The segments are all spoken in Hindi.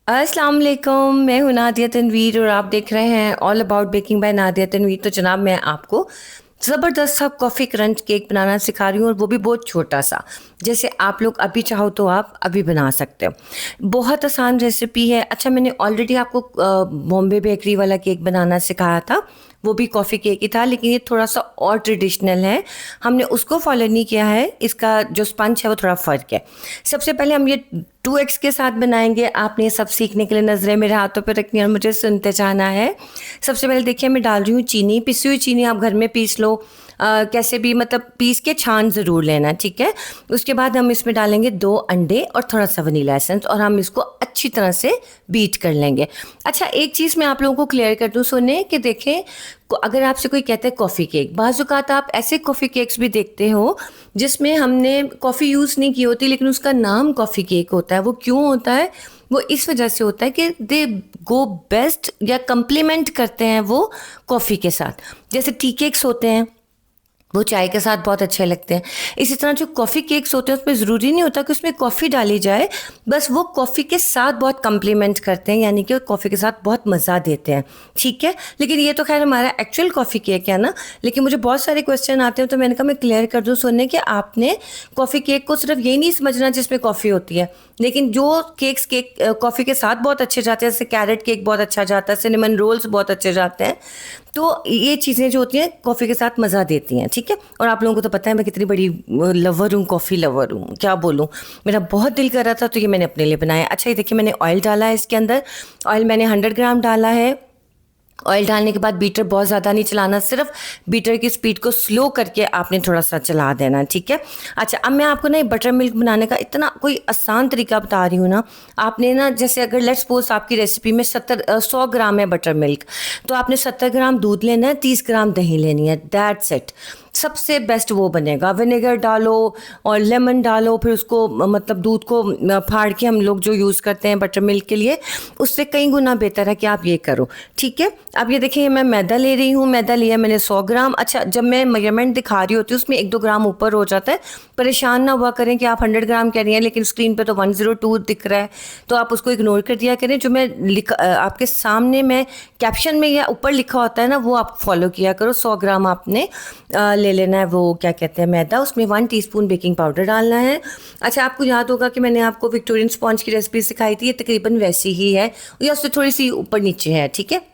अस्सलाम वालेकुम। मैं हूं नादिया तनवीर और आप देख रहे हैं all about baking by Nadia Tanvir. तो जनाब, मैं आपको ज़बरदस्त सा कॉफ़ी क्रंच केक बनाना सिखा रही हूँ, और वो भी बहुत छोटा सा। जैसे आप लोग अभी चाहो तो आप अभी बना सकते हो। बहुत आसान रेसिपी है। अच्छा, मैंने ऑलरेडी आपको बॉम्बे बेकरी वाला केक बनाना सिखाया था, वो भी कॉफ़ी केक ही था, लेकिन ये थोड़ा सा और ट्रेडिशनल है। हमने उसको फॉलो नहीं किया है, इसका जो स्पंज है वो थोड़ा फ़र्क है। सबसे पहले हम ये 2x के साथ बनाएंगे। आपने ये सब सीखने के लिए नज़रें मेरे हाथों पे रखनी है और मुझे सुनते जाना है। सबसे पहले देखिए, मैं डाल रही हूँ चीनी, पिसी हुई चीनी। आप घर में पीस लो, कैसे भी, मतलब पीस के छान ज़रूर लेना, ठीक है। उसके बाद हम इसमें डालेंगे 2 अंडे और थोड़ा सा वनीला एसेंस, और हम इसको अच्छी तरह से बीट कर लेंगे। अच्छा, एक चीज़ मैं आप लोगों को क्लियर कर दूँ, सुने कि देखें, अगर आपसे कोई कहता है कॉफ़ी केक, बाज़-औक़ात आप ऐसे कॉफ़ी केक्स भी देखते हो जिसमें हमने कॉफ़ी यूज़ नहीं की होती, लेकिन उसका नाम कॉफ़ी केक होता है। वो क्यों होता है? वो इस वजह से होता है कि दे गो बेस्ट, या कम्प्लीमेंट करते हैं वो कॉफ़ी के साथ। जैसे टी केक्स होते हैं, वो चाय के साथ बहुत अच्छे लगते हैं। इसी तरह जो कॉफ़ी केक्स होते हैं, उसमें ज़रूरी नहीं होता कि उसमें कॉफ़ी डाली जाए, बस वो कॉफ़ी के साथ बहुत कम्प्लीमेंट करते हैं, यानी कि कॉफ़ी के साथ बहुत मज़ा देते हैं, ठीक है। लेकिन ये तो खैर हमारा एक्चुअल कॉफ़ी केक है ना। लेकिन मुझे बहुत सारे क्वेश्चन आते हैं, तो मैंने कहा मैं क्लियर कर दूँ सुनने कि आपने कॉफ़ी केक को सिर्फ यही नहीं समझना जिसमें कॉफ़ी होती है, लेकिन जो केक कॉफ़ी के साथ बहुत अच्छे जाते हैं, जैसे कैरेट केक बहुत अच्छा जाता है, सिनेमन रोल्स बहुत अच्छे जाते हैं। तो ये चीज़ें जो होती हैं कॉफ़ी के साथ मज़ा देती हैं, ठीक है। और आप लोगों को तो पता है मैं कितनी बड़ी लवर हूँ, कॉफ़ी लवर हूँ, क्या बोलूँ। मेरा बहुत दिल कर रहा था, तो ये मैंने अपने लिए बनाया। अच्छा, ये देखिए, मैंने ऑयल डाला है इसके अंदर। ऑयल मैंने 100 ग्राम डाला है। ऑयल डालने के बाद बीटर बहुत ज़्यादा नहीं चलाना, सिर्फ बीटर की स्पीड को स्लो करके आपने थोड़ा सा चला देना, ठीक है। अच्छा, अब मैं आपको ना ये बटर मिल्क बनाने का इतना कोई आसान तरीका बता रही हूँ ना। आपने ना, जैसे अगर लेट्स सपोज आपकी रेसिपी में 100 ग्राम है बटर मिल्क, तो आपने 70 ग्राम दूध लेना है, 30 ग्राम दही लेनी है, दैट्स इट। सबसे बेस्ट वो बनेगा। विनेगर डालो और लेमन डालो, फिर उसको मतलब दूध को फाड़ के हम लोग जो यूज़ करते हैं बटर मिल्क के लिए, उससे कई गुना बेहतर है कि आप ये करो, ठीक है। अब ये देखिए, मैं मैदा ले रही हूँ। मैदा लिया मैंने 100 ग्राम। अच्छा, जब मैं मेजरमेंट दिखा रही होती हूँ उसमें 1-2 ग्राम ऊपर हो जाता है। परेशान ना हुआ करें कि आप 100 ग्राम कह रही हैं लेकिन स्क्रीन पे तो 102 दिख रहा है, तो आप उसको इग्नोर कर दिया करें। जो मैं आपके सामने मैं कैप्शन में या ऊपर लिखा होता है ना, वो आप फॉलो किया करो। 100 ग्राम आपने ले लेना है, वो क्या कहते हैं, मैदा। उसमें 1 टीस्पून बेकिंग पाउडर डालना है। अच्छा, आपको याद होगा कि मैंने आपको विक्टोरियन स्पॉन्ज की रेसिपी सिखाई थी, ये तकरीबन वैसी ही है, या उससे थोड़ी सी ऊपर नीचे है, ठीक है।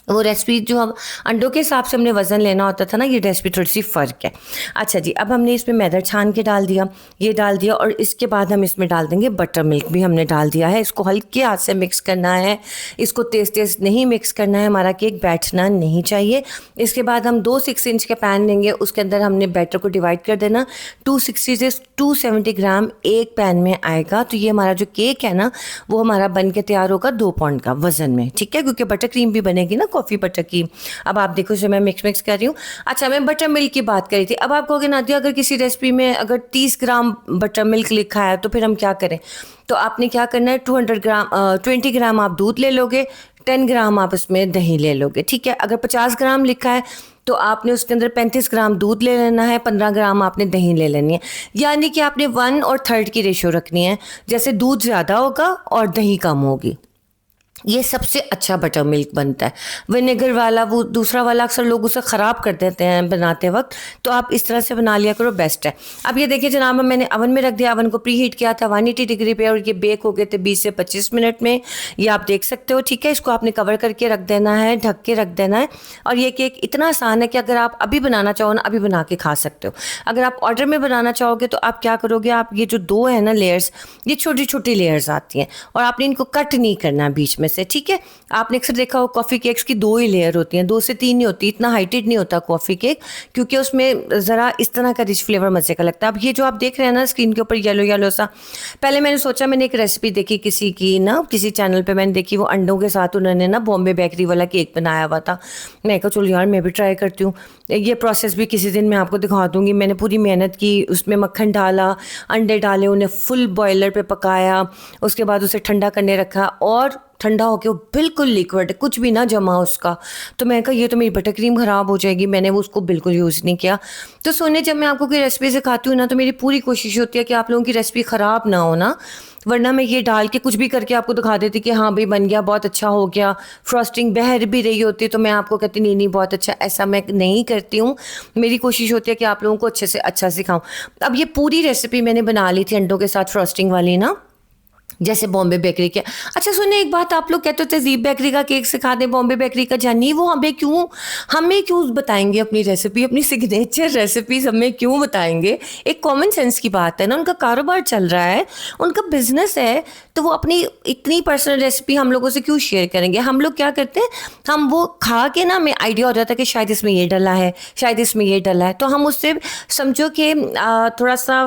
वो रेसिपी जो हम अंडों के हिसाब से हमने वज़न लेना होता था ना, ये रेसिपी थोड़ी सी फ़र्क है। अच्छा जी, अब हमने इसमें मैदा छान के डाल दिया, ये डाल दिया, और इसके बाद हम इसमें डाल देंगे बटर मिल्क भी हमने डाल दिया है। इसको हल्के हाथ से मिक्स करना है, इसको तेज़ तेज़ नहीं मिक्स करना है, हमारा केक बैठना नहीं चाहिए। इसके बाद हम 6 इंच के पैन लेंगे, उसके अंदर हमने बैटर को डिवाइड कर देना। 260 से 270 ग्राम एक पैन में आएगा, तो ये हमारा जो केक है ना, वो हमारा बन के तैयार होगा 2 पाउंड का वज़न में, ठीक है, क्योंकि बटर क्रीम भी बनेगी ना कॉफ़ी बटर की। अब आप देखो, जो मैं मिक्स कर रही हूँ। अच्छा, मैं बटर मिल्क की बात करी थी। अब आप कहोगे नादिया, अगर किसी रेसिपी में अगर 30 ग्राम बटर मिल्क लिखा है तो फिर हम क्या करें? तो आपने क्या करना है, 20 ग्राम आप दूध ले लोगे, 10 ग्राम आप इसमें दही ले लोगे, ठीक है। अगर 50 ग्राम लिखा है तो आपने उसके अंदर 35 ग्राम दूध ले लेना है, 15 ग्राम आपने दही ले लेनी है। यानी कि आपने 1/3 की रेशो रखनी है, जैसे दूध ज़्यादा होगा और दही कम होगी। ये सबसे अच्छा बटर मिल्क बनता है। विनेगर वाला, वो दूसरा वाला अक्सर लोग उसे ख़राब कर देते हैं बनाते वक्त, तो आप इस तरह से बना लिया करो, बेस्ट है। अब ये देखिए जनाब, मैंने अवन में रख दिया, अवन को प्री हीट किया था 180 डिग्री पे, और ये बेक हो गए थे 20 से 25 मिनट में। ये आप देख सकते हो, ठीक है। इसको आपने कवर करके रख देना है, ढक के रख देना है। और ये केक इतना आसान है कि अगर आप अभी बनाना चाहो ना, अभी बना के खा सकते हो। अगर आप ऑर्डर में बनाना चाहोगे तो आप क्या करोगे, आप ये जो दो है ना लेयर्स, ये छोटी छोटी लेयर्स आती हैं, और आपने इनको कट नहीं करना बीच में से, ठीक है। आपने अक्सर देखा हो कॉफ़ी केक्स की 2 ही लेयर होती हैं, 2 से 3 नहीं होती, इतना हाइटेड नहीं होता कॉफ़ी केक, क्योंकि उसमें ज़रा इस तरह का रिच फ्लेवर मज़े का लगता है। अब ये जो आप देख रहे हैं ना स्क्रीन के ऊपर येलो येलो सा, पहले मैंने सोचा, मैंने एक रेसिपी देखी किसी की ना, किसी चैनल पे मैंने देखी, वो अंडों के साथ उन्होंने ना बॉम्बे बेकरी वाला केक बनाया हुआ था। मैं कहा चलो यार मैं भी ट्राई करती हूँ। ये प्रोसेस भी किसी दिन मैं आपको दिखा दूँगी। मैंने पूरी मेहनत की, उसमें मक्खन डाला, अंडे डाले, उन्हें फुल बॉयलर पे पकाया, उसके बाद उसे ठंडा करने रखा, और ठंडा होके वो बिल्कुल लिक्विड, कुछ भी ना जमा उसका। तो मैं कहा ये तो मेरी बटर क्रीम ख़राब हो जाएगी, मैंने वो उसको बिल्कुल यूज़ नहीं किया। तो सोने जब मैं आपको कोई रेसिपी सिखाती हूँ ना, तो मेरी पूरी कोशिश होती है कि आप लोगों की रेसिपी ख़राब ना हो ना, वरना मैं ये डाल के कुछ भी करके आपको दिखा देती कि हाँ भाई बन गया, बहुत अच्छा हो गया, फ्रॉस्टिंग बह भी रही होती है तो मैं आपको कहती नहीं नहीं बहुत अच्छा। ऐसा मैं नहीं करती हूँ, मेरी कोशिश होती है कि आप लोगों को अच्छे से अच्छा सिखाऊं। अब ये पूरी रेसिपी मैंने बना ली थी अंडों के साथ फ्रॉस्टिंग वाली ना, जैसे बॉम्बे बेकरी के। अच्छा सुनिए एक बात, आप लोग कहते हो तहजीब बेकरी का केक सिखा दें, बॉम्बे बेकरी का जानिए, वो हमें क्यों बताएंगे अपनी रेसिपी, अपनी सिग्नेचर रेसिपीज हमें क्यों बताएंगे? एक कॉमन सेंस की बात है ना, उनका कारोबार चल रहा है, उनका बिजनेस है, तो वो अपनी इतनी पर्सनल रेसिपी हम लोगों से क्यों शेयर करेंगे? हम लोग क्या करते हैं, हम वो खा के ना हमें आइडिया हो जाता है कि शायद इसमें ये डला है, शायद इसमें ये डला है, तो हम उससे समझो कि थोड़ा सा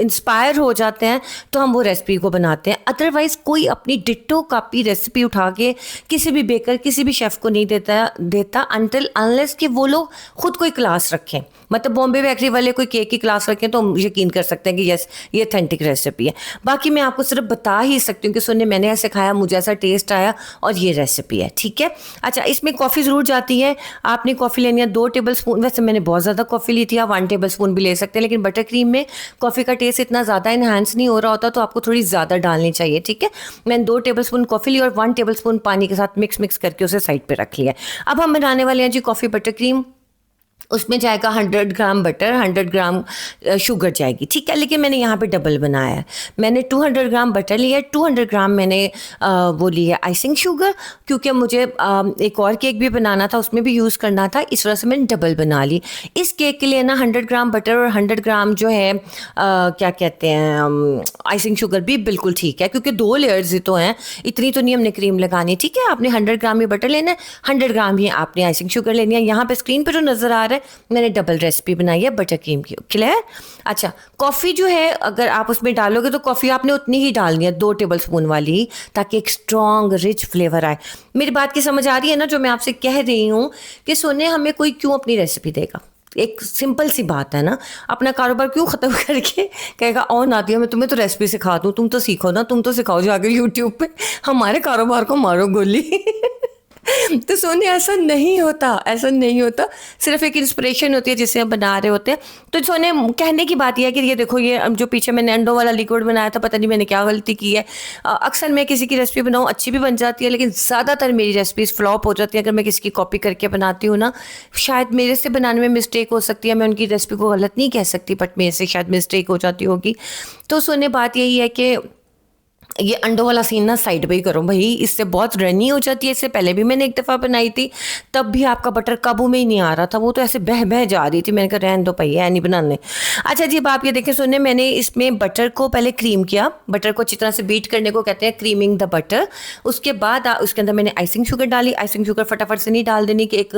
इंस्पायर हो जाते हैं, तो हम वो रेसिपी को बनाते हैं। अदरवाइज कोई अपनी डिट्टो कॉपी रेसिपी उठा के किसी भी बेकर, किसी भी शेफ को नहीं देता अनटिल अनलेस कि वो लोग खुद कोई क्लास रखें। मतलब बॉम्बे बेकरी वाले कोई केक की क्लास रखें तो हम यकीन कर सकते हैं कि यस ये ऑथेंटिक रेसिपी है। बाकी मैं आपको सिर्फ बता ही सकती हूँ कि सुनने मैंने ऐसे खाया, मुझे ऐसा टेस्ट आया और ये रेसिपी है, ठीक है। अच्छा इसमें कॉफ़ी ज़रूर जाती है, आपने कॉफ़ी लेनी है 2 टेबल स्पून, वैसे मैंने बहुत ज़्यादा कॉफ़ी ली थी, आप 1 टेबल स्पून भी ले सकते हैं, लेकिन बटर क्रीम में कॉफ़ी का टेस्ट इतना ज़्यादा इन्हांस नहीं हो रहा होता, तो आपको थोड़ी ज़्यादा डालनी चाहिए, ठीक है। मैंने 2 टेबल स्पून कॉफ़ी ली और 1 टेबल स्पून पानी के साथ मिक्स करके उसे साइड पे रख लिया। अब हम बनाने वाले हैं जी कॉफ़ी बटर क्रीम। उसमें जाएगा 100 ग्राम बटर, 100 ग्राम शुगर जाएगी, ठीक है। लेकिन मैंने यहाँ पे डबल बनाया है, मैंने 200 ग्राम बटर लिया है, 200 ग्राम मैंने वो ली है आइसिंग शुगर, क्योंकि मुझे एक और केक भी बनाना था, उसमें भी यूज़ करना था, इस वजह से मैंने डबल बना ली। इस केक के लिए ना 100 ग्राम बटर और 100 ग्राम जो है क्या कहते हैं आइसिंग शुगर भी बिल्कुल ठीक है, क्योंकि 2 लेयर्स ही तो हैं, इतनी तो नहीं हमने क्रीम लगानी, ठीक है। आपने 100 ग्राम ही बटर लेना है, 100 ग्राम ही आपने आइसिंग शुगर लेनी है। यहाँ पे स्क्रीन पर जो नज़र आ रहा है मैंने डबल रेसिपी बनाई है बटर क्रीम की, क्लियर। अच्छा कॉफ़ी जो है अगर आप उसमें डालोगे तो कॉफ़ी आपने उतनी ही डालनी है, 2 टेबल स्पून वाली, ताकि एक स्ट्रॉन्ग रिच फ्लेवर आए। मेरी बात की समझ आ रही है ना जो मैं आपसे कह रही हूँ कि सोने हमें कोई क्यों अपनी रेसिपी देगा? एक सिंपल सी बात है ना, अपना कारोबार क्यों ख़त्म करके कहेगा ओ नादिया मैं तुम्हें तो रेसिपी सिखा दूँ, तुम तो सीखो ना, तुम तो सिखाओ जाकर यूट्यूब पे, हमारे कारोबार को मारो गोली। तो सोने ऐसा नहीं होता, ऐसा नहीं होता, सिर्फ एक इंस्पिरेशन होती है जिसे हम बना रहे होते हैं। तो सोने कहने की बात यह है कि ये देखो ये जो पीछे मैंने अंडों वाला लिक्विड बनाया था, पता नहीं मैंने क्या गलती की है। अक्सर मैं किसी की रेसिपी बनाऊँ अच्छी भी बन जाती है, लेकिन ज़्यादातर मेरी रेसिपीज़ फ्लॉप हो जाती है अगर मैं किसी की कॉपी करके बनाती हूँ ना। शायद मेरे से बनाने में मिस्टेक हो सकती है, मैं उनकी रेसिपी को गलत नहीं कह सकती, बट मेरे से शायद मिस्टेक हो जाती होगी। तो सोने बात यही है कि ये अंडों वाला सीन ना साइड पे ही करो भाई, इससे बहुत रनी हो जाती है। इससे पहले भी मैंने एक दफ़ा बनाई थी, तब भी आपका बटर काबू में ही नहीं आ रहा था, वो तो ऐसे बह बह जा रही थी, मैंने कहा रहने दो भैया नहीं बनाने। अच्छा जी अब आप ये देखें सुने, मैंने इसमें बटर को पहले क्रीम किया, बटर को अच्छी तरह से बीट करने को कहते हैं क्रीमिंग द बटर। उसके बाद उसके अंदर मैंने आइसिंग शुगर डाली। आइसिंग शुगर फटाफट से नहीं डाल देनी कि एक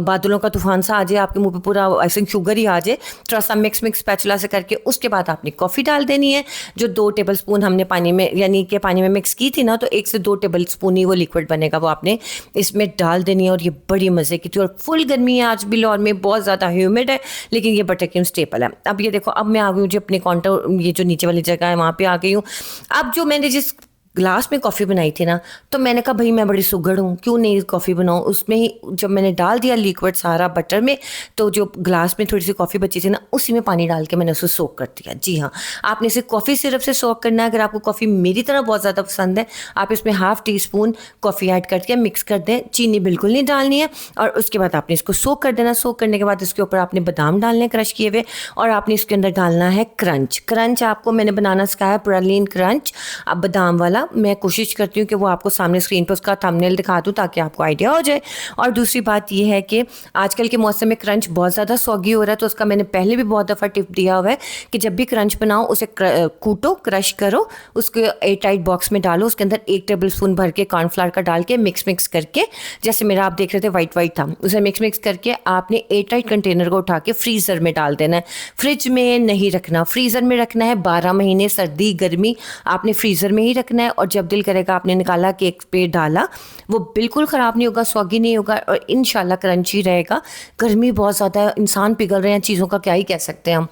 बादलों का तूफान सा आ जाए, आपके मुँह पर पूरा आइसिंग शुगर ही आ जाए। थोड़ा सा मिक्स स्पैचुला से करके उसके बाद आपने कॉफ़ी डाल देनी है, जो 2 टेबल स्पून हमने पानी में यानी कि पानी में मिक्स की थी ना, तो 1 से 2 टेबल स्पून ही वो लिक्विड बनेगा, वो आपने इसमें डाल देनी है। और ये बड़ी मज़े की थी, और फुल गर्मी है आज भी लाहौर में, बहुत ज़्यादा ह्यूमिड है, लेकिन ये बटर क्रीम स्टेपल है। अब ये देखो, अब मैं आ गई हूँ जो अपने काउंटर, ये जो नीचे वाली जगह है वहाँ पे आ गई हूँ। अब जो मैंने जिस ग्लास में कॉफ़ी बनाई थी ना, तो मैंने कहा भाई मैं बड़ी सुगड़ हूँ, क्यों नहीं कॉफ़ी बनाऊँ। उसमें ही जब मैंने डाल दिया लिक्विड सारा बटर में, तो जो ग्लास में थोड़ी सी कॉफ़ी बची थी ना, उसी में पानी डाल के मैंने उसे सोक कर दिया। जी हाँ, आपने इसे कॉफ़ी सिरप से सोक करना है। अगर आपको कॉफ़ी मेरी तरह बहुत ज़्यादा पसंद है, आप इसमें ½ टीस्पून कॉफ़ी ऐड करके मिक्स कर दें, चीनी बिल्कुल नहीं डालनी है। और उसके बाद आपने इसको सोक कर देना। सोक करने के बाद इसके ऊपर आपने बादाम डालने हैं क्रश किए हुए, और आपने इसके अंदर डालना है क्रंच आपको मैंने बनाना सिखाया प्रालीन क्रंच, अब बादाम वाला। मैं कोशिश करती हूँ कि वो आपको सामने स्क्रीन पर उसका थंबनेल दिखा दूँ ताकि आपको आइडिया हो जाए। और दूसरी बात ये है कि आजकल के मौसम में क्रंच बहुत ज़्यादा सॉगी हो रहा है, तो उसका मैंने पहले भी बहुत दफ़ा टिप दिया हुआ है कि जब भी क्रंच बनाओ उसे कूटो, क्रश करो, उसको एयर टाइट बॉक्स में डालो, उसके अंदर 1 टेबल स्पून भर के कॉर्नफ्लावर का डाल के मिक्स करके, जैसे मेरा आप देख रहे थे वाइट था, उसे मिक्स करके आपने एयर टाइट कंटेनर को उठा के फ्रीज़र में डाल देना है। फ्रिज में नहीं रखना, फ्रीज़र में रखना है। 12 महीने सर्दी गर्मी आपने फ्रीज़र में ही रखना है। है और जब दिल करेगा आपने निकाला, केक पे डाला, वो बिल्कुल ख़राब नहीं होगा, सॉगी नहीं होगा और इंशाल्लाह क्रंची रहेगा। गर्मी बहुत ज़्यादा है, इंसान पिघल रहे हैं, चीज़ों का क्या ही कह सकते हैं हम।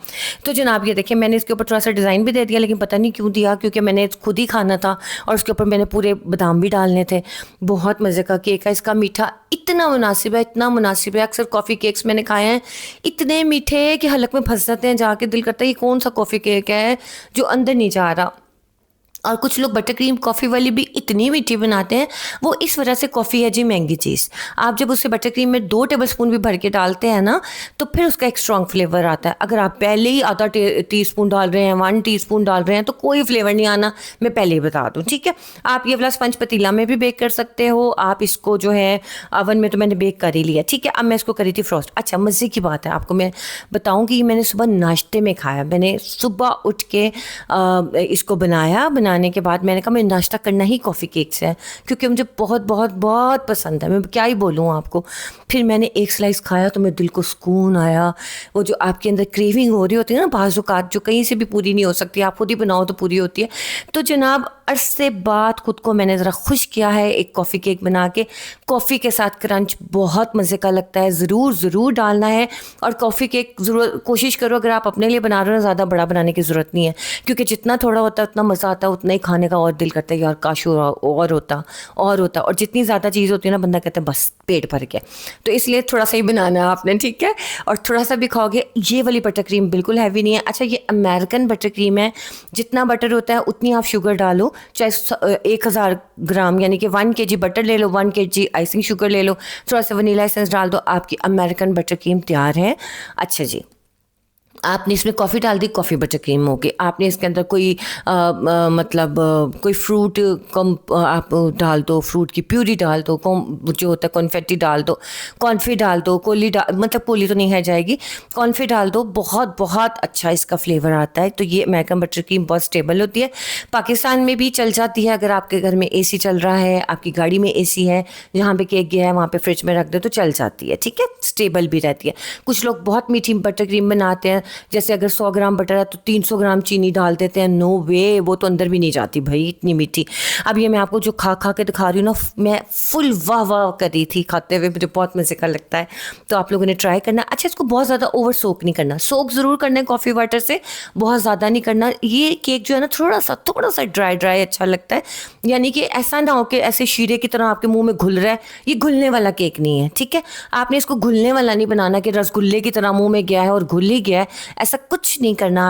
तो जनाब ये देखिए, मैंने इसके ऊपर थोड़ा सा डिज़ाइन भी दे दिया, लेकिन पता नहीं क्यों दिया, क्योंकि मैंने खुद ही खाना था और उसके ऊपर मैंने पूरे बादाम भी डालने थे। बहुत मज़े का केक है, इसका मीठा इतना मुनासिब है, इतना मुनासिब है। अक्सर कॉफ़ी केक्स मैंने खाए हैं, इतने मीठे कि हलक में फंस जाते हैं जाके, दिल करता है ये कौन सा कॉफ़ी केक है जो अंदर नहीं जा रहा। और कुछ लोग बटर क्रीम कॉफ़ी वाली भी इतनी मीठी बनाते हैं, वो इस वजह से कॉफ़ी है जी महंगी चीज़। आप जब उसे बटर क्रीम में 2 टेबलस्पून भी भर के डालते हैं ना, तो फिर उसका एक स्ट्रॉन्ग फ्लेवर आता है। अगर आप पहले ही आधा टीस्पून डाल रहे हैं, 1 टीस्पून डाल रहे हैं, तो कोई फ्लेवर नहीं आना, मैं पहले ही बता दूँ, ठीक है। आप ये वाला स्पंज पतीला में भी बेक कर सकते हो। आप इसको जो है ओवन में तो मैंने बेक कर ही लिया, ठीक है। अब मैं इसको करी थी फ्रोस्ट। अच्छा, मज़े की बात है, आपको मैं बताऊँ कि मैंने सुबह नाश्ते में खाया। मैंने सुबह उठ के इसको बनाने के बाद मैंने कहा मैं नाश्ता करना ही कॉफ़ी केक से है, क्योंकि मुझे बहुत बहुत बहुत पसंद है, मैं क्या ही बोलूँ आपको। फिर मैंने एक स्लाइस खाया तो मेरे दिल को सुकून आया। वो जो आपके अंदर क्रेविंग हो रही होती है ना बाज़ औक़ात, जो कहीं से भी पूरी नहीं हो सकती, आप खुद ही बनाओ तो पूरी होती है। तो जनाब अरसे बाद खुद को मैंने ज़रा खुश किया है एक कॉफ़ी केक बना के। कॉफ़ी के साथ क्रंच बहुत मज़े का लगता है, ज़रूर डालना है। और कॉफ़ी केक ज़रूर कोशिश करो, अगर आप अपने लिए बना रहे हो ना, ज़्यादा बड़ा बनाने की ज़रूरत नहीं है, क्योंकि जितना थोड़ा होता है उतना मज़ा आता है, उतना ही खाने का और दिल करता है यार काश और होता। और जितनी ज़्यादा चीज़ होती है ना, बंदा कहता है बस पेट भर गया। तो इसलिए थोड़ा सा ही बनाना है आपने, ठीक है। और थोड़ा सा भी खाओगे। ये वाली बटर क्रीम बिल्कुल हैवी नहीं है। अच्छा, ये अमेरिकन बटर क्रीम है, जितना बटर होता है उतनी आप शुगर डालो। चाहे 1000 ग्राम यानी कि 1 kg बटर ले लो, 1 kg आइसिंग शुगर ले लो, थोड़ा सा वनीला एसेंस डाल दो, आपकी अमेरिकन बटर क्रीम तैयार है। अच्छा जी, आपने इसमें कॉफ़ी डाल दी, कॉफ़ी बटर क्रीम होगी। आपने इसके अंदर कोई कोई फ्रूट कम आप डाल दो, फ्रूट की प्यूरी डाल दो, जो होता है कॉन्फेटी डाल दो, कॉन्फी डाल दो, कोली तो नहीं है जाएगी, कॉन्फी डाल दो। बहुत बहुत अच्छा इसका फ्लेवर आता है। तो ये अमेरिकन बटर क्रीम बहुत स्टेबल होती है, पाकिस्तान में भी चल जाती है। अगर आपके घर में AC चल रहा है, आपकी गाड़ी में AC है, जहाँ पे केक गया है वहाँ पे फ्रिज में रख दो तो चल जाती है, ठीक है, स्टेबल भी रहती है। कुछ लोग बहुत मीठी बटर क्रीम बनाते हैं, जैसे अगर 100 ग्राम बटर है तो 300 ग्राम चीनी डाल देते हैं। नो वे, वो तो अंदर भी नहीं जाती भाई, इतनी मीठी। अब ये मैं आपको जो खा के दिखा रही हूँ ना, मैं फुल वाह कर रही थी खाते हुए, मुझे बहुत मज़े का लगता है। तो आप लोगों ने ट्राई करना। अच्छा, इसको बहुत ज़्यादा ओवर सोक नहीं करना, सोक ज़रूर करना है कॉफ़ी वाटर से, बहुत ज़्यादा नहीं करना। ये केक जो है ना, थोड़ा सा ड्राई अच्छा लगता है, यानी कि ऐसा ना हो कि ऐसे शीरे की तरह आपके मुँह में घुल रहा है। ये घुलने वाला केक नहीं है, ठीक है। आपने इसको घुलने वाला नहीं बनाना कि रसगुल्ले की तरह मुँह में गया है और घुल ही गया है, ऐसा कुछ नहीं करना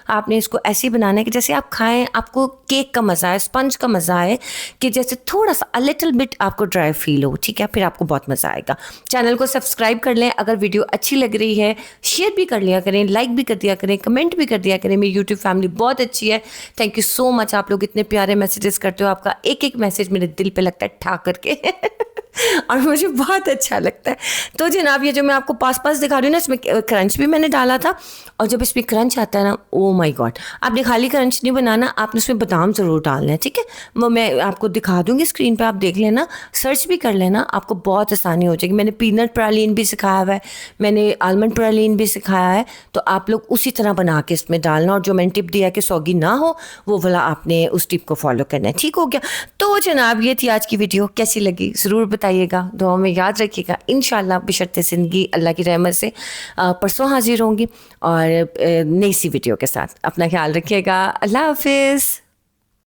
आपने इसको ऐसे ही बनाना है कि जैसे आप खाएं, आपको केक का मज़ा है, स्पंज का मज़ा है, कि जैसे थोड़ा सा अ लिटिल बिट आपको ड्राई फील हो, ठीक है। फिर आपको बहुत मज़ा आएगा। चैनल को सब्सक्राइब कर लें, अगर वीडियो अच्छी लग रही है शेयर भी कर लिया करें, लाइक भी कर दिया करें, कमेंट भी कर दिया करें। मेरी यूट्यूब फैमिली बहुत अच्छी है, थैंक यू सो मच। आप लोग इतने प्यारे मैसेजेस करते हो, आपका एक मैसेज मेरे दिल पर लगता है ठा करके और मुझे बहुत अच्छा लगता है। तो जनाब, ये जो मैं आपको पास दिखा रही हूँ ना, इसमें क्रंच भी मैंने डाला था, और जब इसमें क्रंच आता है ना, ओ माय गॉड, आपने खाली क्रंच नहीं बनाना, आपने उसमें बादाम ज़रूर डालना है, ठीक है। वो मैं आपको दिखा दूँगी स्क्रीन पे, आप देख लेना, सर्च भी कर लेना, आपको बहुत आसानी हो जाएगी। मैंने पीनट प्रालीन भी सिखाया हुआ है, मैंने आलमंड प्रालीन भी सिखाया है, तो आप लोग उसी तरह बना के इसमें डालना। और जो मैंने टिप दिया कि सौगी ना हो, वो वाला आपने उस टिप को फॉलो करना है, ठीक हो गया। तो जनाब, ये थी आज की वीडियो, कैसी लगी ज़रूर बताइएगा, दुआ में याद रखिएगा। इंशाल्लाह बशर्ते ज़िंदगी अल्लाह की रहमत से परसों हाजिर होंगी और नई सी वीडियो के साथ। अपना ख्याल रखिएगा। अल्लाह हाफिज़।